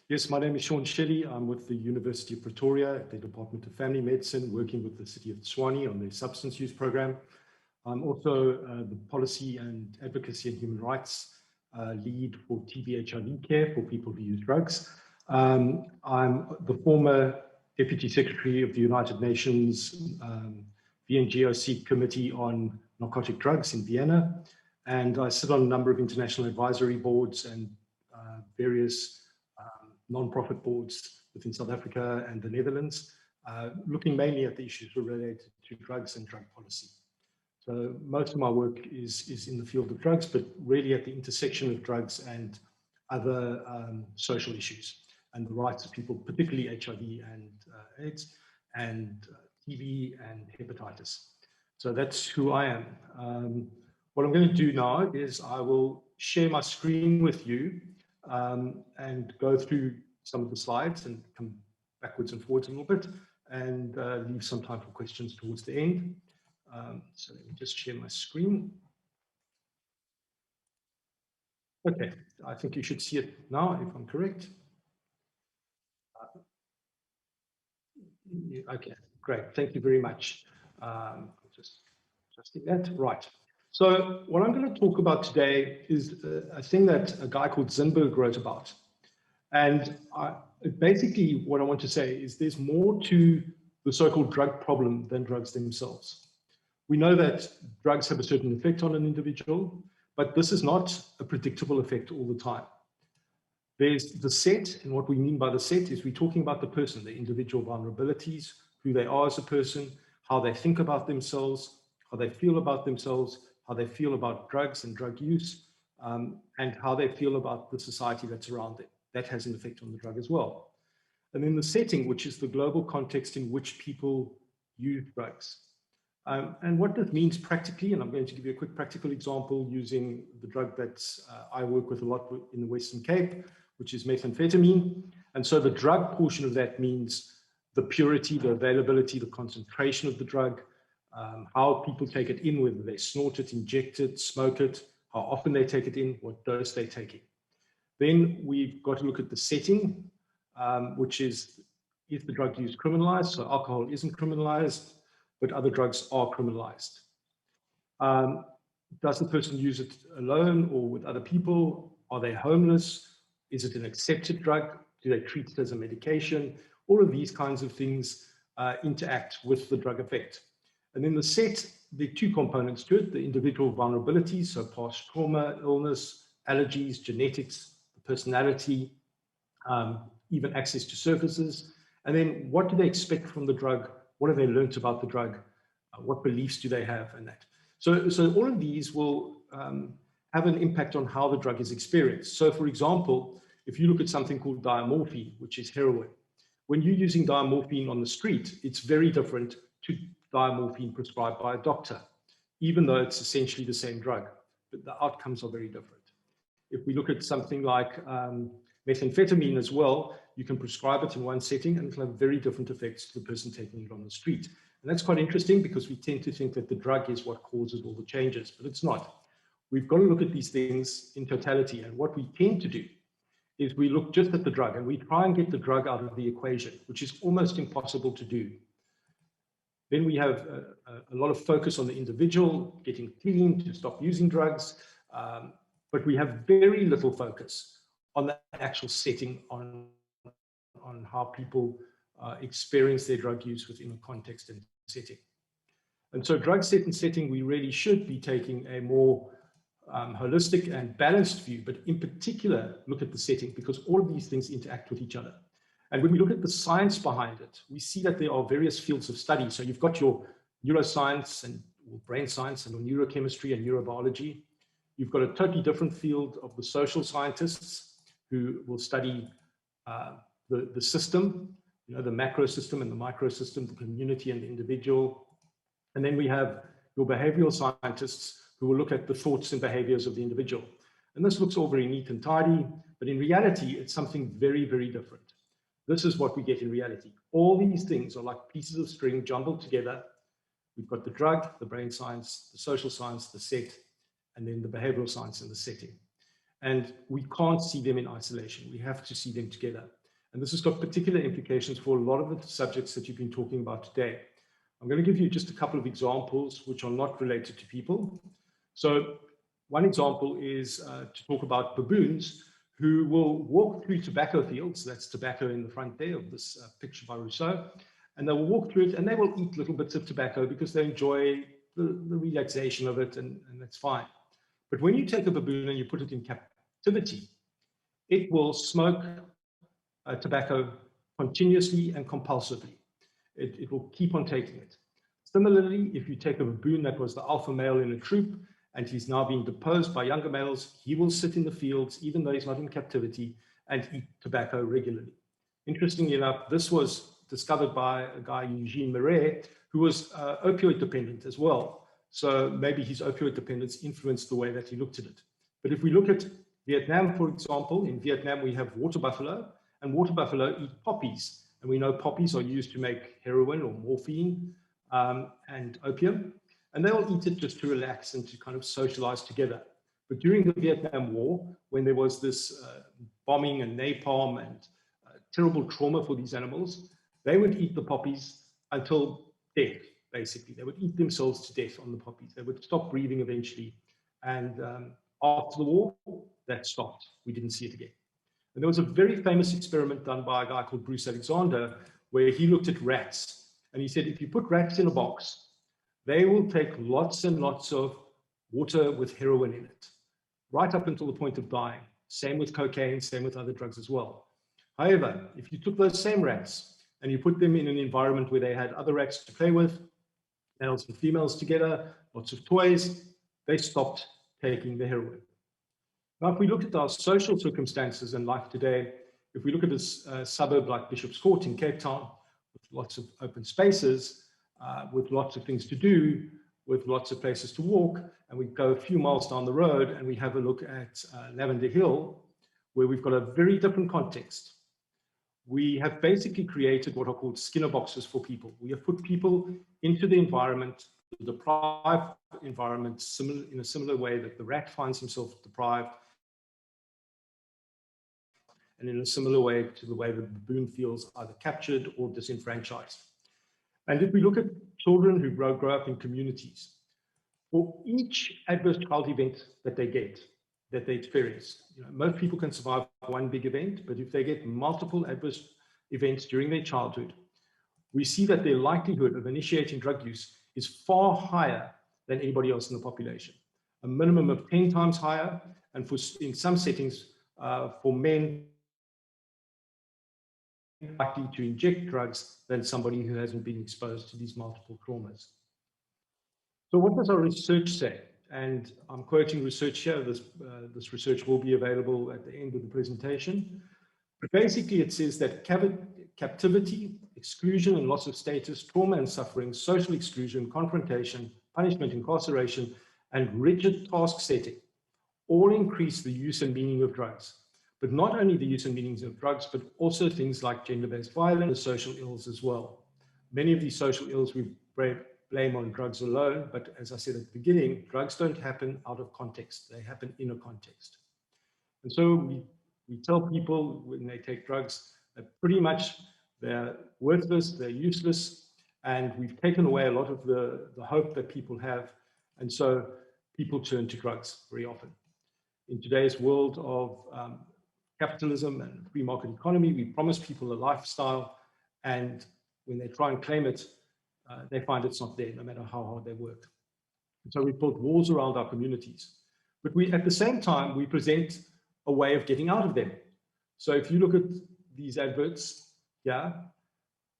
Yes, my name is Shaun Shelly. I'm with the University of Pretoria at the Department of Family Medicine, working with the City of Tshwane on their substance use program. I'm also the Policy and Advocacy and Human Rights lead for TB/HIV care for people who use drugs. I'm the former Deputy Secretary of the United Nations VNGOC Committee on Narcotic Drugs in Vienna, and I sit on a number of international advisory boards and various non-profit boards within South Africa and the Netherlands, looking mainly at the issues related to drugs and drug policy. So most of my work is in the field of drugs, but really at the intersection of drugs and other social issues and the rights of people, particularly HIV and AIDS and TB and hepatitis. So that's who I am. What I'm going to do now is I will share my screen with you and go through some of the slides and come backwards and forwards a little bit and leave some time for questions towards the end. So let me just share my screen. Okay, I think you should see it now if I'm correct. Okay, great. Thank you very much. Just adjusting that. Right. So what I'm going to talk about today is a thing that a guy called Zinberg wrote about. And basically what I want to say is there's more to the so-called drug problem than drugs themselves. We know that drugs have a certain effect on an individual, but this is not a predictable effect all the time. There's the set, and what we mean by the set is we're talking about the person, the individual vulnerabilities, who they are as a person, how they think about themselves, how they feel about themselves, how they feel about drugs and drug use, and how they feel about the society that's around them. That has an effect on the drug as well. And then the setting, which is the global context in which people use drugs. And what that means practically, and I'm going to give you a quick practical example using the drug that I work with a lot in the Western Cape, which is methamphetamine. And so the drug portion of that means the purity, the availability, the concentration of the drug, how people take it in, whether they snort it, inject it, smoke it, how often they take it in, what dose they take it. Then we've got to look at the setting, which is the drug use criminalized? So alcohol isn't criminalized, but other drugs are criminalized. Does the person use it alone or with other people? Are they homeless? Is it an accepted drug? Do they treat it as a medication? All of these kinds of things interact with the drug effect. And then the set, there are two components to it: the individual vulnerabilities, so past trauma, illness, allergies, genetics, personality, even access to services. And then what do they expect from the drug? What have they learned about the drug? What beliefs do they have in that? So all of these will have an impact on how the drug is experienced. So for example, if you look at something called diamorphine, which is heroin, when you're using diamorphine on the street, it's very different to diamorphine prescribed by a doctor, even though it's essentially the same drug, but the outcomes are very different. If we look at something like methamphetamine as well, you can prescribe it in one setting and it'll have very different effects to the person taking it on the street. And that's quite interesting because we tend to think that the drug is what causes all the changes, but it's not. We've got to look at these things in totality. And what we tend to do is we look just at the drug and we try and get the drug out of the equation, which is almost impossible to do. Then we have a lot of focus on the individual getting clean to stop using drugs. But we have very little focus on the actual setting, on how people experience their drug use within a context and setting. And so drug set and setting, we really should be taking a more holistic and balanced view, but in particular, look at the setting because all of these things interact with each other. And when we look at the science behind it, we see that there are various fields of study. So you've got your neuroscience and brain science and neurochemistry and neurobiology. You've got a totally different field of the social scientists who will study the system, the macro system and the micro system, the community and the individual. And then we have your behavioral scientists who will look at the thoughts and behaviors of the individual. And this looks all very neat and tidy, but in reality, it's something very, very different. This is what we get in reality. All these things are like pieces of string jumbled together. We've got the drug, the brain science, the social science, the set, and then the behavioral science and the setting. And we can't see them in isolation. We have to see them together. And this has got particular implications for a lot of the subjects that you've been talking about today. I'm going to give you just a couple of examples which are not related to people. So one example is to talk about baboons who will walk through tobacco fields. That's tobacco in the front there of this picture by Rousseau. And they will walk through it and they will eat little bits of tobacco because they enjoy the relaxation of it, and that's fine. But when you take a baboon and you put it in captivity, it will smoke tobacco continuously and compulsively. It will keep on taking it. Similarly, if you take a baboon that was the alpha male in a troop and he's now being deposed by younger males, he will sit in the fields, even though he's not in captivity, and eat tobacco regularly. Interestingly enough, this was discovered by a guy, Eugene Marais, who was opioid dependent as well. So maybe his opioid dependence influenced the way that he looked at it. But if we look at Vietnam, for example, in Vietnam, we have water buffalo, and water buffalo eat poppies. And we know poppies are used to make heroin or morphine and opium. And they all eat it just to relax and to kind of socialize together. But during the Vietnam War, when there was this bombing and napalm and terrible trauma for these animals, they would eat the poppies until death, basically. They would eat themselves to death on the poppies. They would stop breathing eventually. And after the war, that stopped. We didn't see it again. And there was a very famous experiment done by a guy called Bruce Alexander, where he looked at rats. And he said, if you put rats in a box, they will take lots and lots of water with heroin in it, right up until the point of dying. Same with cocaine, same with other drugs as well. However, if you took those same rats and you put them in an environment where they had other rats to play with, males and females together, lots of toys, they stopped taking the heroin. Now, if we look at our social circumstances in life today, if we look at this suburb like Bishop's Court in Cape Town, with lots of open spaces, with lots of things to do, with lots of places to walk, and we go a few miles down the road and we have a look at Lavender Hill, where we've got a very different context. We have basically created what are called Skinner boxes for people. We have put people into the environment, the deprived environment, in a similar way that the rat finds himself deprived, and in a similar way to the way the baboon feels either captured or disenfranchised. And if we look at children who grow up in communities, for each adverse child event that they get, that they experience, most people can survive one big event, but if they get multiple adverse events during their childhood, we see that their likelihood of initiating drug use is far higher than anybody else in the population. A minimum of 10 times higher, and in some settings, for men, likely to inject drugs than somebody who hasn't been exposed to these multiple traumas. So what does our research say? And I'm quoting research here. This research will be available at the end of the presentation. But basically, it says that captivity, exclusion and loss of status, trauma and suffering, social exclusion, confrontation, punishment, incarceration, and rigid task setting all increase the use and meaning of drugs. But not only the use and meanings of drugs, but also things like gender-based violence and social ills as well. Many of these social ills we blame on drugs alone, but as I said at the beginning, drugs don't happen out of context. They happen in a context. And so we tell people when they take drugs that pretty much they're worthless, they're useless, and we've taken away a lot of the hope that people have. And so people turn to drugs very often. In today's world of capitalism and free market economy, we promise people a lifestyle, and when they try and claim it, they find it's not there, no matter how hard they work. And so we built walls around our communities. But at the same time, we present a way of getting out of them. So if you look at these adverts, yeah,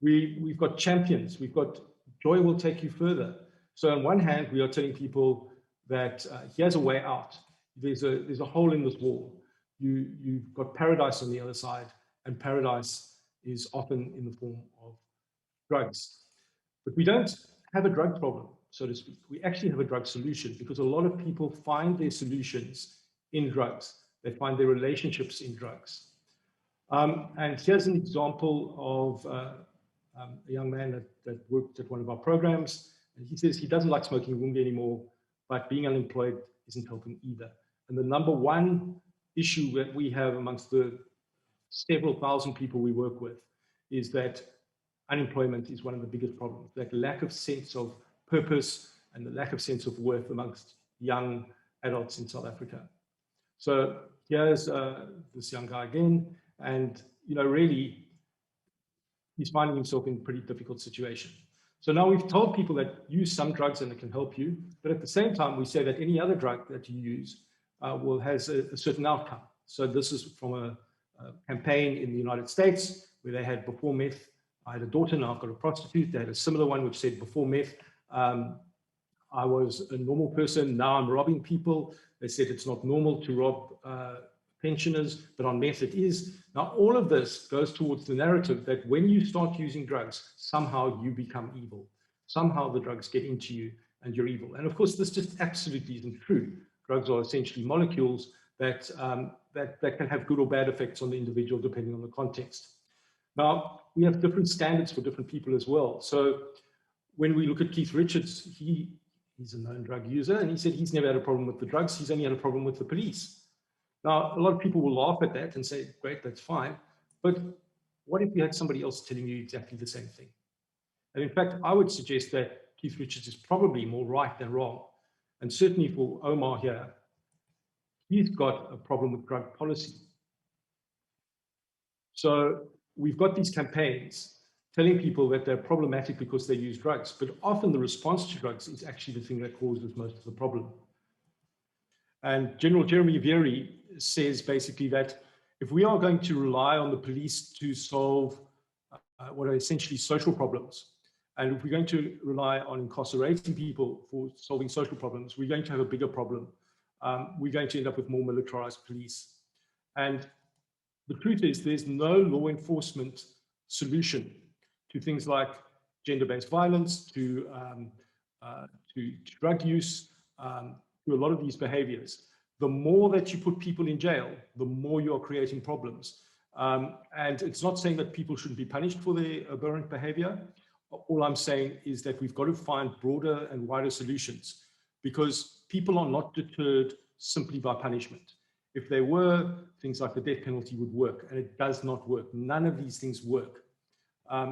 we've got champions, we've got joy will take you further. So on one hand, we are telling people that here's a way out. There's a hole in this wall. You've got paradise on the other side, and paradise is often in the form of drugs. But we don't have a drug problem, so to speak. We actually have a drug solution, because a lot of people find their solutions in drugs. They find their relationships in drugs. And here's an example of a young man that worked at one of our programs. And he says he doesn't like smoking wunga anymore, but being unemployed isn't helping either. And the number one issue that we have amongst the several thousand people we work with is that unemployment is one of the biggest problems, that lack of sense of purpose and the lack of sense of worth amongst young adults in South Africa. So here's this young guy again, and really, he's finding himself in a pretty difficult situation. So now we've told people that use some drugs and it can help you, but at the same time, we say that any other drug that you use has a certain outcome. So this is from a campaign in the United States where they had before meth. I had a daughter, now I've got a prostitute. They had a similar one which said before meth, I was a normal person, now I'm robbing people. They said it's not normal to rob pensioners, but on meth it is. Now all of this goes towards the narrative that when you start using drugs, somehow you become evil. Somehow the drugs get into you and you're evil. And of course, this just absolutely isn't true. Drugs are essentially molecules that can have good or bad effects on the individual depending on the context. Now, we have different standards for different people as well. So when we look at Keith Richards, he's a known drug user, and he said he's never had a problem with the drugs, he's only had a problem with the police. Now, a lot of people will laugh at that and say, great, that's fine. But what if you had somebody else telling you exactly the same thing? And in fact, I would suggest that Keith Richards is probably more right than wrong. And certainly for Omar here, he's got a problem with drug policy. So we've got these campaigns telling people that they're problematic because they use drugs, but often the response to drugs is actually the thing that causes most of the problem. And General Jeremy Vieri says basically that if we are going to rely on the police to solve what are essentially social problems, and if we're going to rely on incarcerating people for solving social problems, we're going to have a bigger problem. We're going to end up with more militarized police. And the truth is there's no law enforcement solution to things like gender-based violence, to drug use, to a lot of these behaviors. The more that you put people in jail, the more you are creating problems. And it's not saying that people shouldn't be punished for their aberrant behavior. All I'm saying is that we've got to find broader and wider solutions, because people are not deterred simply by punishment. If they were, things like the death penalty would work, and it does not work. None of these things work.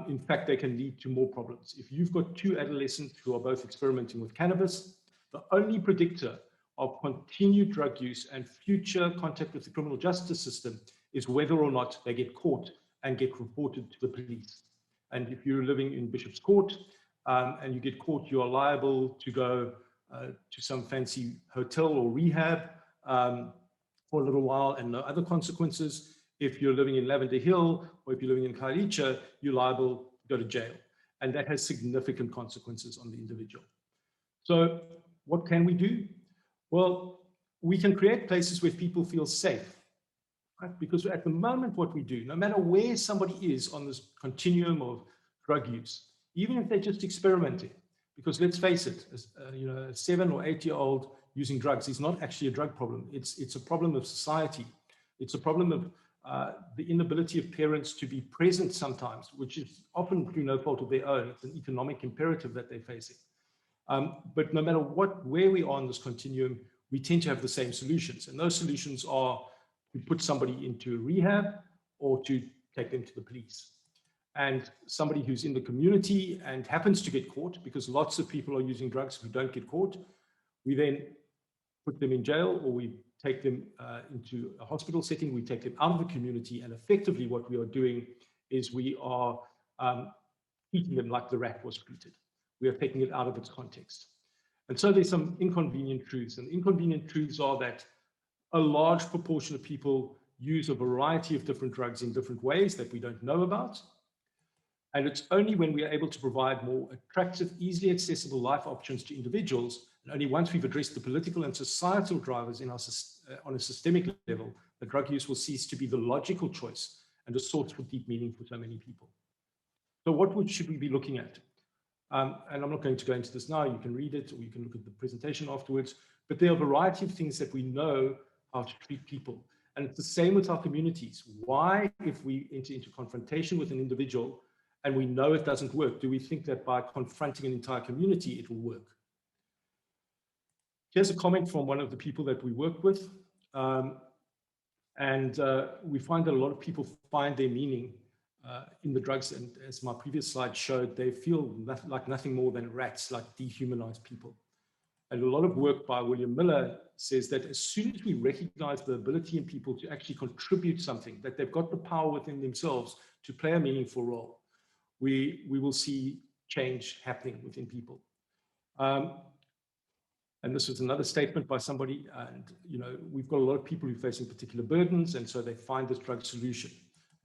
In fact, they can lead to more problems. If you've got two adolescents who are both experimenting with cannabis, the only predictor of continued drug use and future contact with the criminal justice system is whether or not they get caught and get reported to the police. And if you're living in Bishop's Court and you get caught, you are liable to go to some fancy hotel or rehab for a little while and no other consequences. If you're living in Lavender Hill or if you're living in Khayelitsha, you're liable to go to jail. And that has significant consequences on the individual. So what can we do? Well, we can create places where people feel safe, right? Because at the moment what we do, no matter where somebody is on this continuum of drug use, even if they're just experimenting, because let's face it, a 7 or 8 year old using drugs is not actually a drug problem. It's a problem of society. It's a problem of the inability of parents to be present sometimes, which is often through no fault of their own. It's an economic imperative that they're facing. But no matter where we are on this continuum, we tend to have the same solutions. And those solutions are to put somebody into rehab or to take them to the police. And somebody who's in the community and happens to get caught, because lots of people are using drugs who don't get caught, we then put them in jail, or we take them into a hospital setting, we take them out of the community, and effectively what we are doing is we are treating them like the rat was treated. We are taking it out of its context. And so there's some inconvenient truths, and inconvenient truths are that a large proportion of people use a variety of different drugs in different ways that we don't know about. And it's only when we are able to provide more attractive, easily accessible life options to individuals, and only once we've addressed the political and societal drivers in on a systemic level, that drug use will cease to be the logical choice and a source for deep meaning for so many people. So what should we be looking at? And I'm not going to go into this now. You can read it, or you can look at the presentation afterwards. But there are a variety of things that we know how to treat people. And it's the same with our communities. Why, if we enter into confrontation with an individual and we know it doesn't work, do we think that by confronting an entire community, it will work? Here's a comment from one of the people that we work with. And we find that a lot of people find their meaning in the drugs. And as my previous slide showed, they feel like nothing more than rats, like dehumanized people. And a lot of work by William Miller says that as soon as we recognize the ability in people to actually contribute something, that they've got the power within themselves to play a meaningful role, we will see change happening within people. And this was another statement by somebody, and we've got a lot of people who are facing particular burdens, and so they find this drug solution.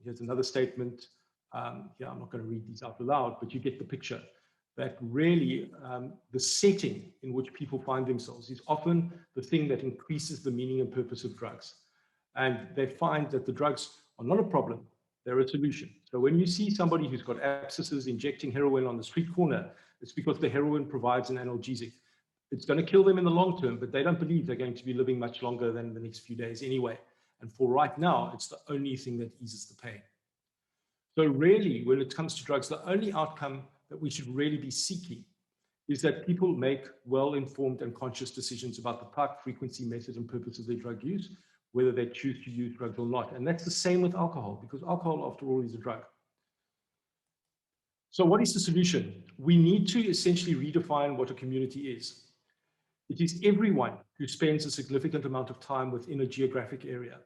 Here's another statement. Yeah, I'm not going to read these out loud, but you get the picture. That really the setting in which people find themselves is often the thing that increases the meaning and purpose of drugs. And they find that the drugs are not a problem, they're a solution. So when you see somebody who's got abscesses injecting heroin on the street corner, it's because the heroin provides an analgesic. It's going to kill them in the long term, but they don't believe they're going to be living much longer than the next few days anyway. And for right now, it's the only thing that eases the pain. So really, when it comes to drugs, the only outcome that we should really be seeking is that people make well-informed and conscious decisions about the type, frequency, method, and purpose of their drug use, whether they choose to use drugs or not. And that's the same with alcohol, because alcohol, after all, is a drug. So what is the solution? We need to essentially redefine what a community is. It is everyone who spends a significant amount of time within a geographic area.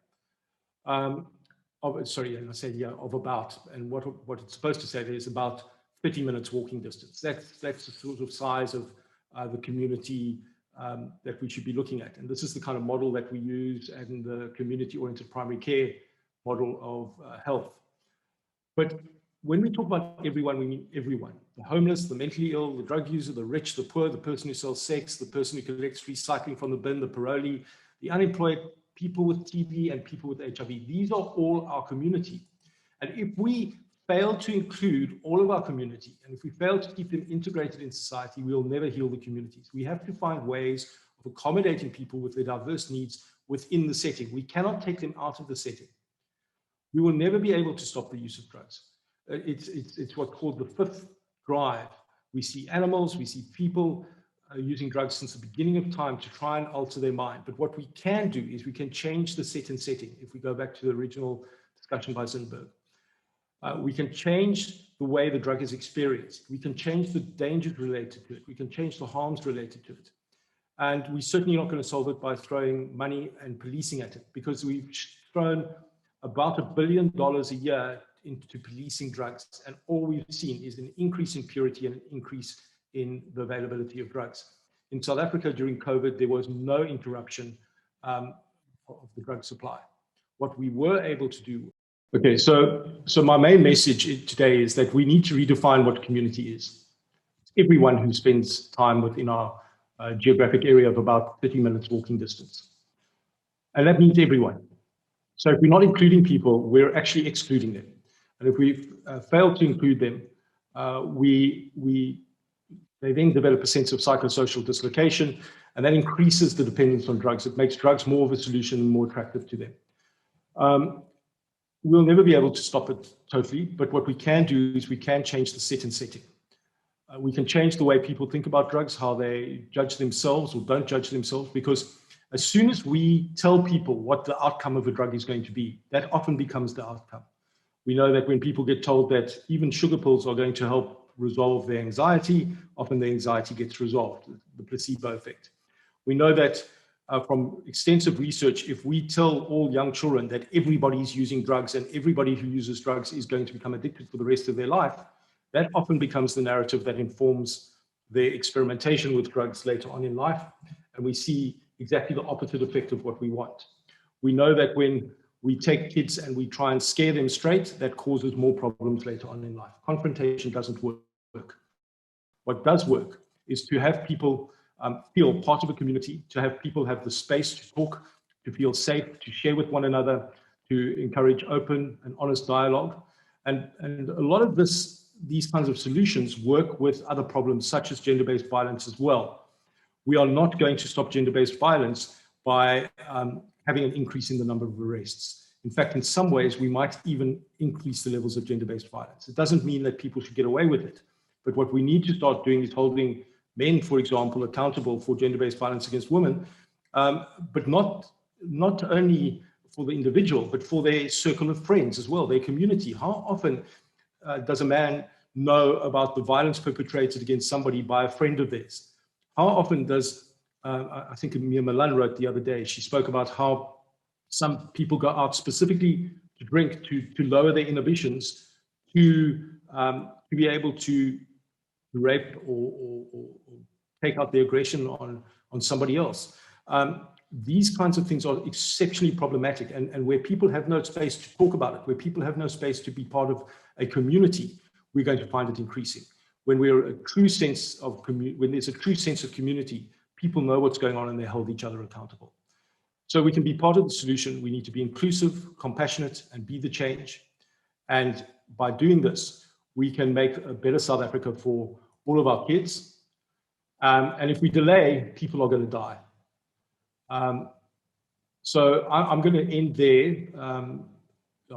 Of about, and what it's supposed to say there is about 30 minutes walking distance. That's the sort of size of the community that we should be looking at. And this is the kind of model that we use in the community-oriented primary care model of health. But when we talk about everyone, we mean everyone. The homeless, the mentally ill, the drug user, the rich, the poor, the person who sells sex, the person who collects recycling from the bin, the parolee, the unemployed, people with TB, and people with HIV. These are all our community. And if we fail to include all of our community, and if we fail to keep them integrated in society, we'll never heal the communities. We have to find ways of accommodating people with their diverse needs within the setting. We cannot take them out of the setting. We will never be able to stop the use of drugs. It's what's called the fifth drive. We see animals, we see people using drugs since the beginning of time to try and alter their mind. But what we can do is we can change the set and setting. If we go back to the original discussion by Zindberg, we can change the way the drug is experienced. We can change the dangers related to it. We can change the harms related to it. And we're certainly not going to solve it by throwing money and policing at it, because we've thrown about $1 billion a year into policing drugs, and all we've seen is an increase in purity and an increase in the availability of drugs. In South Africa during COVID, there was no interruption of the drug supply. What we were able to do. Okay, so my main message today is that we need to redefine what community is. It's everyone who spends time within our geographic area of about 30 minutes walking distance. And that means everyone. So if we're not including people, we're actually excluding them. And if we fail to include them, they then develop a sense of psychosocial dislocation, and that increases the dependence on drugs. It makes drugs more of a solution and more attractive to them. We'll never be able to stop it totally, but what we can do is we can change the set and setting. We can change the way people think about drugs, how they judge themselves or don't judge themselves, because as soon as we tell people what the outcome of a drug is going to be, that often becomes the outcome. We know that when people get told that even sugar pills are going to help resolve their anxiety, often the anxiety gets resolved, the placebo effect. We know that from extensive research, if we tell all young children that everybody's using drugs and everybody who uses drugs is going to become addicted for the rest of their life, that often becomes the narrative that informs their experimentation with drugs later on in life. And we see exactly the opposite effect of what we want. We know that when we take kids and we try and scare them straight, that causes more problems later on in life. Confrontation doesn't work. What does work is to have people feel part of a community, to have people have the space to talk, to feel safe, to share with one another, to encourage open and honest dialogue. And a lot of these kinds of solutions work with other problems such as gender-based violence as well. We are not going to stop gender-based violence by having an increase in the number of arrests. In fact, in some ways, we might even increase the levels of gender-based violence. It doesn't mean that people should get away with it. But what we need to start doing is holding men, for example, accountable for gender-based violence against women, but not only for the individual, but for their circle of friends as well, their community. How often does a man know about the violence perpetrated against somebody by a friend of theirs? How often does, I think Mia Milan wrote the other day, she spoke about how some people go out specifically to drink to lower their inhibitions, to be able to rape or take out the aggression on somebody else. These kinds of things are exceptionally problematic, and where people have no space to talk about it, where people have no space to be part of a community, we're going to find it increasing. When there's a true sense of community, people know what's going on and they hold each other accountable. So we can be part of the solution. We need to be inclusive, compassionate, and be the change. And by doing this, we can make a better South Africa for all of our kids. And if we delay, people are going to die. So I'm going to end there.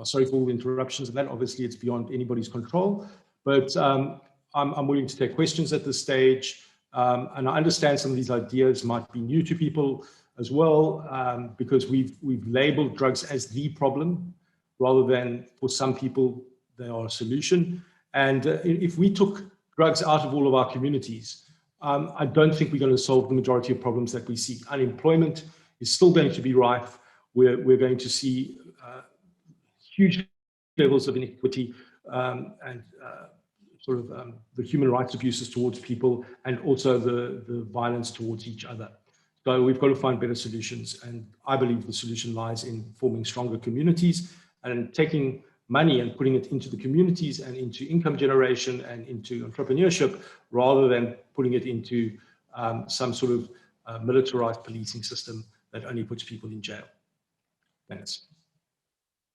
Sorry for all the interruptions and that. Obviously, it's beyond anybody's control. But I'm willing to take questions at this stage. And I understand some of these ideas might be new to people as well, because we've labeled drugs as the problem, rather than for some people, they are a solution. And if we took drugs out of all of our communities, I don't think we're going to solve the majority of problems that we see. Unemployment is still going to be rife. We're going to see huge levels of inequity and the human rights abuses towards people, and also the violence towards each other. So we've got to find better solutions. And I believe the solution lies in forming stronger communities and taking money and putting it into the communities and into income generation and into entrepreneurship, rather than putting it into some sort of militarized policing system that only puts people in jail. Thanks.